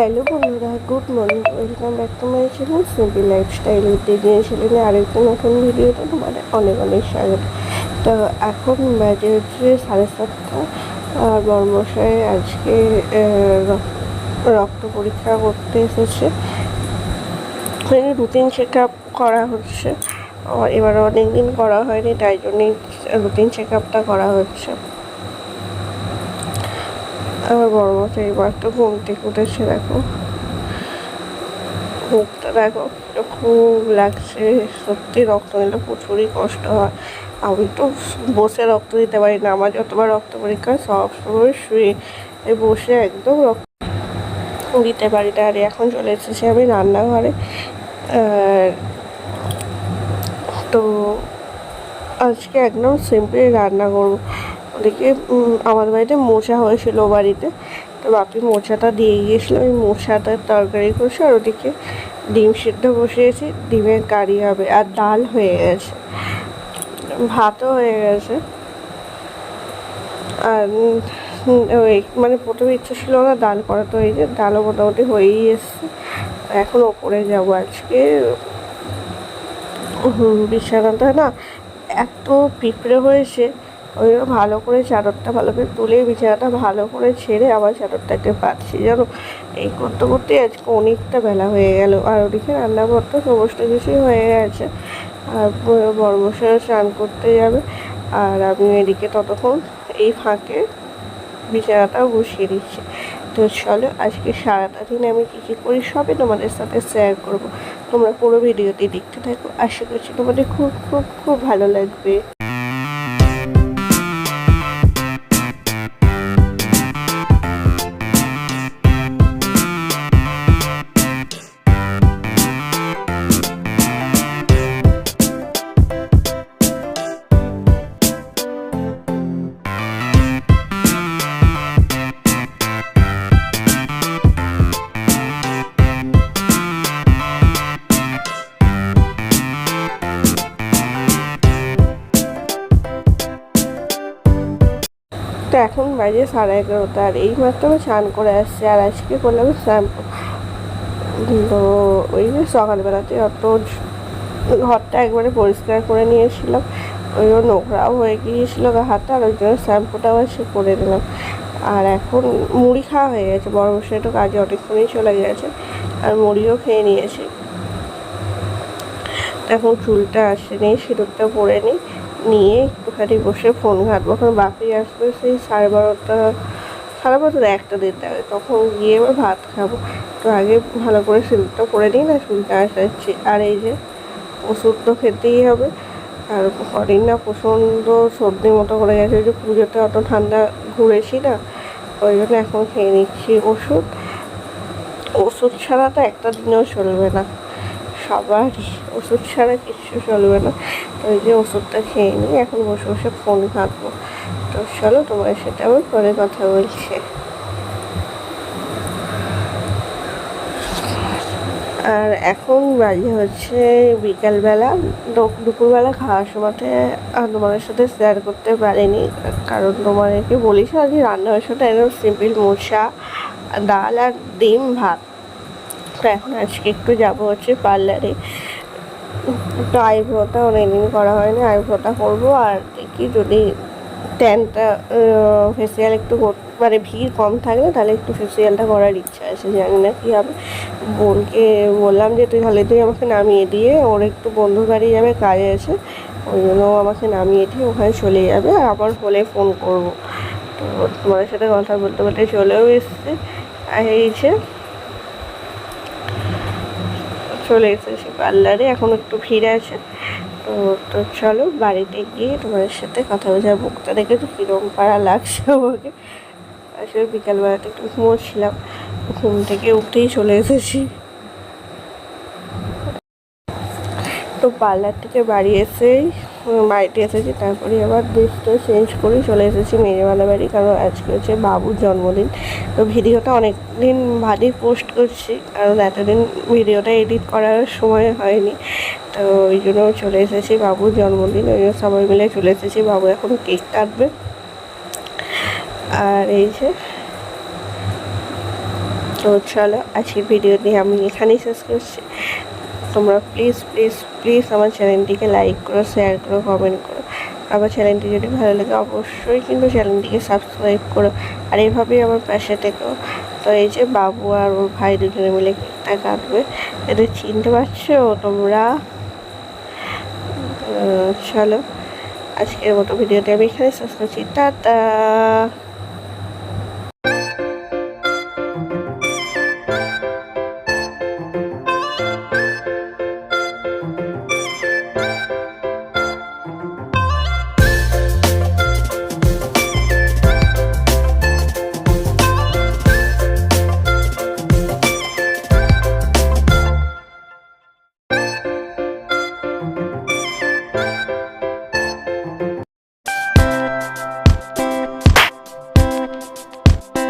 Hello বন্ধুরা, good morning, welcome back to my channel simple lifestyle with Debjani. আরেকটা নতুন ভিডিওতে তোমাদের অনেক অনেক স্বাগত। তো এখন বাজে হচ্ছে 7:30, আর বরমশাই আজকে রক্ত পরীক্ষা করতে এসেছে। রুটিন চেক আপ করা হচ্ছে, এবার অনেকদিন করা হয়নি, তাই জন্যই রুটিন চেক আপটা করা হচ্ছে। আমার বরমশাই এবার তো ঘুম থেকে উঠেছে, দেখো মুখটা দেখো, খুব লাগছে। সত্যি রক্ত নিলে প্রচুরই কষ্ট হয়। আমি তো বসে রক্ত দিতে পারি না, আমার যতবার রক্ত পরীক্ষা সবসময় শুয়ে বসে একদম রক্ত দিতে পারি না। আর এখন চলে এসেছি আমি রান্নাঘরে। তো আজকে একদম সিম্পল রান্না করবো। ওদিকে আমাদের বাড়িতে মোচা হয়েছিল বাড়িতে, তো বাপি মোচাটা দিয়ে গিয়েছিলো, ওই মোচাটার তরকারি করছে। আর ওদিকে ডিম সিদ্ধ বসিয়েছি, ডিমের কারি হবে, আর ডাল হয়ে গেছে, ভাতও হয়ে গেছে। আর ওই মানে প্রথমে ইচ্ছে ছিল না ডাল করা, তো এই যে ডালও মোটামুটি হয়েই এসছে। এখন ওপরে যাবো আজকে। বিছানাটা না এত পিঁপড়ে হয়েছে, ওই ভালো করে চাদরটা ভালো করে তুলে বিছানাটা ভালো করে ছেড়ে আবার চাদরটাকে পাচ্ছি, জানো। এই করতে করতে আজকে অনেকটা বেলা হয়ে গেল। আর ওদিকে রান্নাঘরটা সমস্ত কিছুই হয়ে গেছে, আর বরমশাই স্নান করতে যাবে। আর আমি এদিকে ততক্ষণ এই ফাঁকে বিছানাটাও গুছিয়ে দিচ্ছি। তো চলো, আজকে সারাটা দিন আমি কী করি সবই তোমাদের সাথে শেয়ার করব। তোমরা পুরো ভিডিওটি দেখতে থাকো, আশা করছি তোমাদের খুব খুব খুব ভালো লাগবে। তো এখন বাজে 11:30, আর এই মাত্র আমি স্নান করে আসছি। আর আজকে করলাম শ্যাম্পু। তো ওই যে সকালবেলাতে অত ঘরটা একবারে পরিষ্কার করে নিয়েছিলাম, ওইও নোংরাও হয়ে গিয়েছিলো হাতটা, আর ওই জন্য শ্যাম্পুটাও এসে করে দিলাম। আর এখন মুড়ি খাওয়া হয়ে গেছে, বড় বসে একটু কাজে অনেকক্ষণই চলে গেছে, আর মুড়িও খেয়ে নিয়েছি। এখন চুলটা আসেনি, সিঁদুরটা পরে নিয়ে একটুখানি বসে ফোন ঘাঁটবো। এখন বাপি আসবে সেই 12:30 একটা দিতে হবে, তখন গিয়ে এবার ভাত খাবো। তো আগে ভালো করে সিঁদুরটা পরে নিই না, চুলটা আসাচ্ছি। আর এই যে ওষুধ তো খেতেই হবে, আর কদিন না প্রচণ্ড সর্দির মতো করে গেছে, ওই যে পুজোতে অত ঠান্ডা ঘুরেছি না, ওই জন্য এখন খেয়ে নিচ্ছি ওষুধ। ওষুধ ছাড়া তো একটা দিনেও চলবে না, সবারই ওষুধ ছাড়া কিচ্ছু চলবে না। তো ওই যে ওষুধটা খেয়ে নিই, এখন বসে বসে ফোন ঘাঁটবো। তো চলো, তোমার সাথে আবার পরে কথা বলছি। আর এখন বাজে হচ্ছে বিকালবেলা। দুপুরবেলা খাওয়ার সময়তে তোমাদের সাথে শেয়ার করতে পারিনি, কারণ তোমাদেরকে বলিস আজকে রান্না হয়েছে একদম সিম্পল মোচা, ডাল আর ডিম, ভাত। তো এখন আজকে একটু যাবো হচ্ছে পার্লারে, একটু আইব্রোটা অনেকদিন করা হয়নি, আইব্রোটা করবো। আর দেখি যদি ট্যানটা ফেসিয়াল একটু মানে ভিড় কম থাকলে তাহলে একটু ফেসিয়ালটা করার ইচ্ছা আছে, জানি না কী হবে। বোনকে বললাম যে তুই আমাকে নামিয়ে দিয়ে, ওর একটু বন্ধুর বাড়ি যাবে, কাজে আছে, ওই জন্য আমাকে নামিয়ে দিয়ে ওখানে চলে যাবে, আর আবার হলে ফোন করবো। তো তোমাদের সাথে কথা বলতে বলতে চলেও এসছে, আর এই যে চলে এসেছি পার্লারে, এখন একটু ভিড় আছে। তো চলো বাড়িতে গিয়ে তোমাদের সাথে কথা বলছি। আর বুকটা দেখে তো কীরকম পাড়া লাগছে আমাকে। আসলে বিকালবেলাতে একটু ঘুমোচ্ছিলাম, ঘুম থেকে উঠেই চলে এসেছি। তো পার্লার থেকে বাড়িতে এসেছি, তারপরে আবার ড্রেসটা চেঞ্জ করে চলে এসেছি মেজবালা বাড়ি, কারণ আজকে হচ্ছে বাবুর জন্মদিন। তো ভিডিওটা অনেক দিন বাদে পোস্ট করছি, কারণ এতদিন ভিডিওটা এডিট করার সময় হয়নি। তো ওই জন্য চলে এসেছি, বাবুর জন্মদিন, ওই জন্য সবাই মিলে চলে এসেছি। বাবু এখন কেক কাটবে। আর এই যে তো চলো আজকের ভিডিও দিয়ে আমি এখানেই শেষ করছি। তোমরা প্লিজ প্লিজ প্লিজ আমার চ্যানেলটিকে লাইক করো, শেয়ার করো, কমেন্ট করো। আমার চ্যানেলটি যদি ভালো লাগে অবশ্যই কিন্তু চ্যানেলটিকে সাবস্ক্রাইব করো, আর এভাবেই আমার পাশে থেকো। তো এই যে বাবু আর ওর ভাই দুজনে মিলে কেকটা কাটবে, এদের চিনতে পারছো তোমরা? চলো আজকের মতো ভিডিওটি আমি এখানে শেষ করছি। টাটা।